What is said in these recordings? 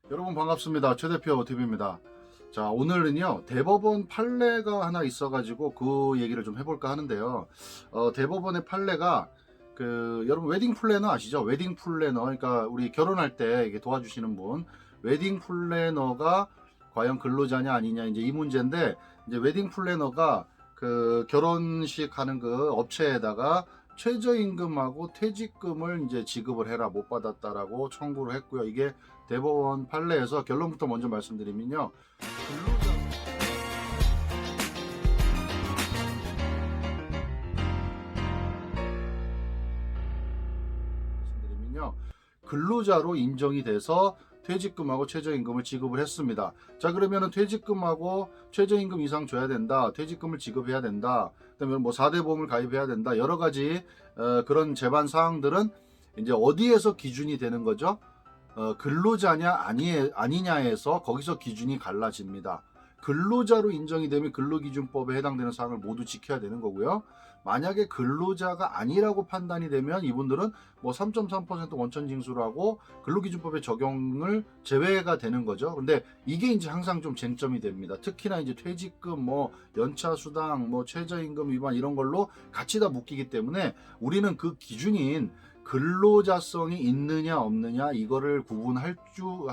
여러분 반갑습니다. 최 대표 TV입니다. 자, 오늘은요 대법원 판례가 하나 있어가지고 그 얘기를 좀 해볼까 하는데요. 대법원의 판례가 여러분 웨딩 플래너 아시죠? 웨딩 플래너, 그러니까 우리 결혼할 때 이게 도와주시는 분, 웨딩 플래너가 과연 근로자냐 아니냐, 이제 이 문제인데, 이제 웨딩 플래너가 그 결혼식 하는 그 업체에다가 최저임금하고 퇴직금을 이제 지급을 해라, 못 받았다라고 청구를 했고요. 이게 대법원 판례에서 결론부터 먼저 말씀드리면요. 근로자로 인정이 돼서 퇴직금하고 최저임금을 지급을 했습니다. 자, 그러면은 퇴직금하고 최저임금 이상 줘야 된다, 퇴직금을 지급해야 된다, 그다음에 뭐 4대 보험을 가입해야 된다, 여러 가지 그런 제반 사항들은 이제 어디에서 기준이 되는 거죠? 근로자냐 아니냐에서 거기서 기준이 갈라집니다. 근로자로 인정이 되면 근로기준법에 해당되는 사항을 모두 지켜야 되는 거고요. 만약에 근로자가 아니라고 판단이 되면 이분들은 뭐 3.3% 원천징수를 하고 근로기준법의 적용을 제외가 되는 거죠. 근데 이게 이제 항상 좀 쟁점이 됩니다. 특히나 이제 퇴직금, 뭐 연차수당, 뭐 최저임금 위반 이런 걸로 같이 다 묶이기 때문에 우리는 그 기준인 근로자성이 있느냐 없느냐 이거를 구분할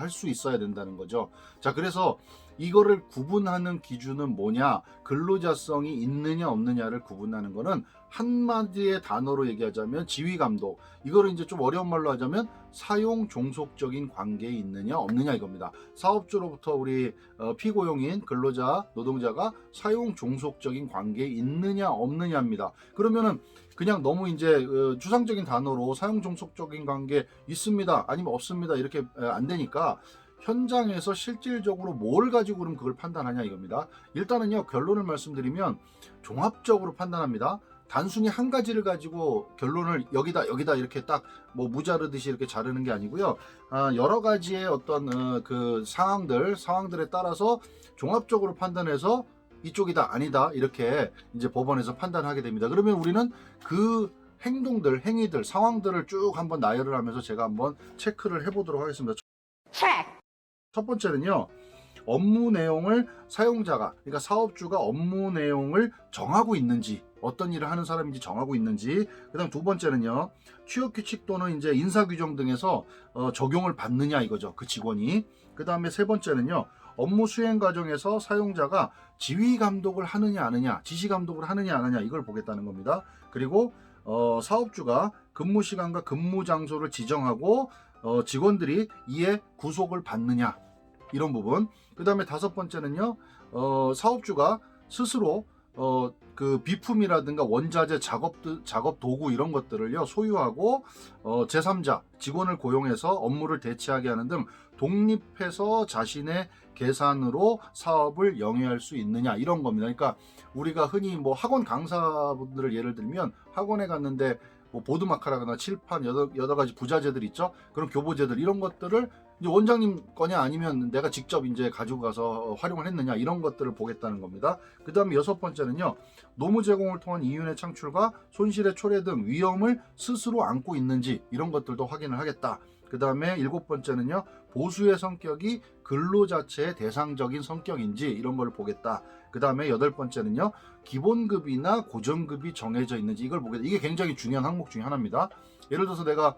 수 있어야 된다는 거죠. 자, 그래서 이거를 구분하는 기준은 뭐냐, 근로자성이 있느냐 없느냐를 구분하는 거는 한마디의 단어로 얘기하자면 지휘감독, 이거를 이제 좀 어려운 말로 하자면 사용 종속적인 관계에 있느냐 없느냐 이겁니다. 사업주로부터 우리 피고용인 근로자 노동자가 사용 종속적인 관계에 있느냐 없느냐입니다. 그러면은 그냥 너무 이제 추상적인 단어로 사용 종속적인 관계 있습니다 아니면 없습니다 이렇게 안 되니까 현장에서 실질적으로 뭘 가지고 그럼 그걸 판단하냐 이겁니다. 일단은요, 결론을 말씀드리면 종합적으로 판단합니다. 단순히 한 가지를 가지고 결론을 여기다 이렇게 딱 뭐 무자르듯이 이렇게 자르는 게 아니고요. 여러 가지의 어떤 그 상황들에 따라서 종합적으로 판단해서 이쪽이다 아니다 이렇게 이제 법원에서 판단하게 됩니다. 그러면 우리는 그 행위들, 상황들을 쭉 한번 나열을 하면서 제가 한번 체크를 해보도록 하겠습니다. 첫 번째는요, 업무 내용을 사용자가, 그러니까 사업주가 업무 내용을 정하고 있는지, 어떤 일을 하는 사람인지 정하고 있는지. 그다음 두 번째는요, 취업 규칙 또는 이제 인사 규정 등에서 적용을 받느냐 이거죠, 그 직원이. 그다음에 세 번째는요, 업무 수행 과정에서 사용자가 지휘 감독을 하느냐 안 하느냐, 지시 감독을 하느냐 안 하느냐 이걸 보겠다는 겁니다. 그리고 사업주가 근무 시간과 근무 장소를 지정하고 직원들이 이에 구속을 받느냐 이런 부분. 그 다음에 다섯 번째는요, 사업주가 스스로 그 비품이라든가 원자재, 작업 도구 이런 것들을요 소유하고 제3자 직원을 고용해서 업무를 대체하게 하는 등 독립해서 자신의 계산으로 사업을 영위할 수 있느냐 이런 겁니다. 그러니까 우리가 흔히 뭐 학원 강사분들을 예를 들면 학원에 갔는데 뭐 보드마카라거나 칠판 여러 가지 부자재들 있죠. 그런 교보제들 이런 것들을 이제 원장님 거냐 아니면 내가 직접 이제 가지고 가서 활용을 했느냐 이런 것들을 보겠다는 겁니다. 그 다음에 여섯 번째는요, 노무 제공을 통한 이윤의 창출과 손실의 초래 등 위험을 스스로 안고 있는지 이런 것들도 확인을 하겠다. 그 다음에 일곱 번째는요, 보수의 성격이 근로 자체의 대상적인 성격인지 이런 걸 보겠다. 그 다음에 여덟 번째는요, 기본급이나 고정급이 정해져 있는지 이걸 보겠다. 이게 굉장히 중요한 항목 중에 하나입니다. 예를 들어서 내가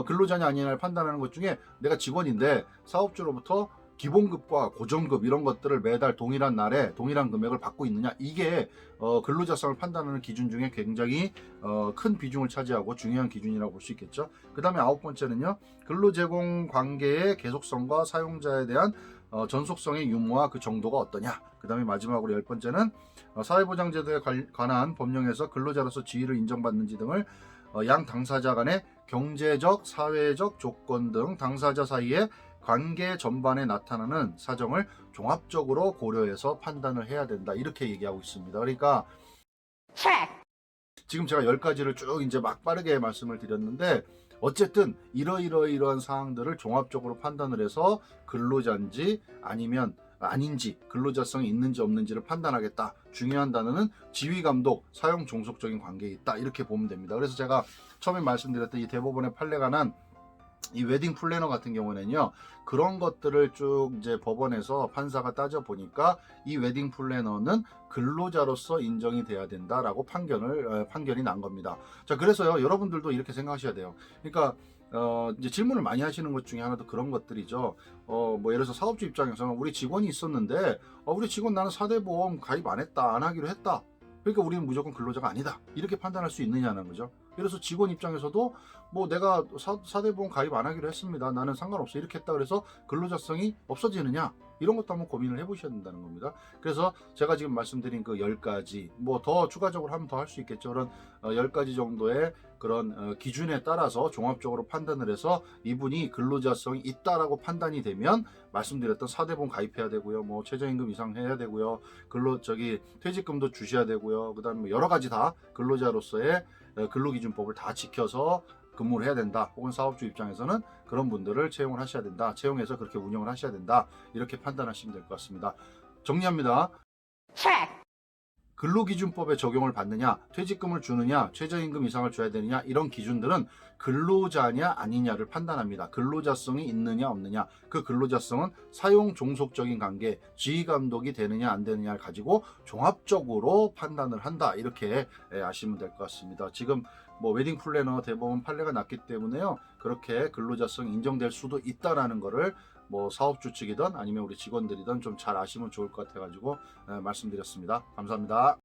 근로자냐 아니냐를 판단하는 것 중에 내가 직원인데 사업주로부터 기본급과 고정급 이런 것들을 매달 동일한 날에 동일한 금액을 받고 있느냐, 이게 근로자성을 판단하는 기준 중에 굉장히 큰 비중을 차지하고 중요한 기준이라고 볼 수 있겠죠. 그 다음에 아홉 번째는요, 근로제공 관계의 계속성과 사용자에 대한 전속성의 유무와 그 정도가 어떠냐. 그 다음에 마지막으로 열 번째는 사회보장제도에 관한 법령에서 근로자로서 지위를 인정받는지 등을 양 당사자 간의 경제적, 사회적 조건 등 당사자 사이의 관계 전반에 나타나는 사정을 종합적으로 고려해서 판단을 해야 된다 이렇게 얘기하고 있습니다. 그러니까 지금 제가 10가지를 쭉 이제 막 빠르게 말씀을 드렸는데, 어쨌든 이러이러한 사항들을 종합적으로 판단을 해서 근로자인지 아니면 아닌지, 근로자성이 있는지 없는지를 판단하겠다. 중요한 단어는 지휘감독, 사용 종속적인 관계에 있다 이렇게 보면 됩니다. 그래서 제가 처음에 말씀드렸던 이 대법원의 판례가 난 이 웨딩 플래너 같은 경우는요, 그런 것들을 쭉 이제 법원에서 판사가 따져 보니까 이 웨딩 플래너는 근로자로서 인정이 돼야 된다라고 판결이 난 겁니다. 자, 그래서요, 여러분들도 이렇게 생각하셔야 돼요. 그러니까 이제 질문을 많이 하시는 것 중에 하나도 그런 것들이죠. 뭐 예를 들어서 사업주 입장에서는 우리 직원이 있었는데, 우리 직원 나는 4대 보험 가입 안 했다, 안 하기로 했다. 그러니까 우리는 무조건 근로자가 아니다. 이렇게 판단할 수 있느냐는 거죠. 그래서 직원 입장에서도 뭐 내가 4대 보험 가입 안 하기로 했습니다. 나는 상관없어. 이렇게 했다 그래서 근로자성이 없어지느냐? 이런 것도 한번 고민을 해보셔야 된다는 겁니다. 그래서 제가 지금 말씀드린 그 10가지, 뭐 더 추가적으로 하면 더 할 수 있겠죠. 그런 10가지 정도의 그런 기준에 따라서 종합적으로 판단을 해서 이분이 근로자성이 있다라고 판단이 되면 말씀드렸던 4대 보험 가입해야 되고요. 뭐 최저임금 이상 해야 되고요. 퇴직금도 주셔야 되고요. 그다음에 뭐 여러 가지 다 근로자로서의 근로기준법을 다 지켜서 근무를 해야 된다. 혹은 사업주 입장에서는 그런 분들을 채용을 하셔야 된다. 채용해서 그렇게 운영을 하셔야 된다. 이렇게 판단하시면 될 것 같습니다. 정리합니다. 근로기준법에 적용을 받느냐, 퇴직금을 주느냐, 최저임금 이상을 줘야 되느냐, 이런 기준들은 근로자냐 아니냐를 판단합니다. 근로자성이 있느냐 없느냐, 그 근로자성은 사용 종속적인 관계, 지휘감독이 되느냐 안 되느냐를 가지고 종합적으로 판단을 한다. 이렇게 아시면 될 것 같습니다. 지금 뭐 웨딩 플래너 대법원 판례가 났기 때문에요, 그렇게 근로자성이 인정될 수도 있다라는 거를 뭐 사업주 측이든 아니면 우리 직원들이든 좀 잘 아시면 좋을 것 같아가지고 말씀드렸습니다. 감사합니다.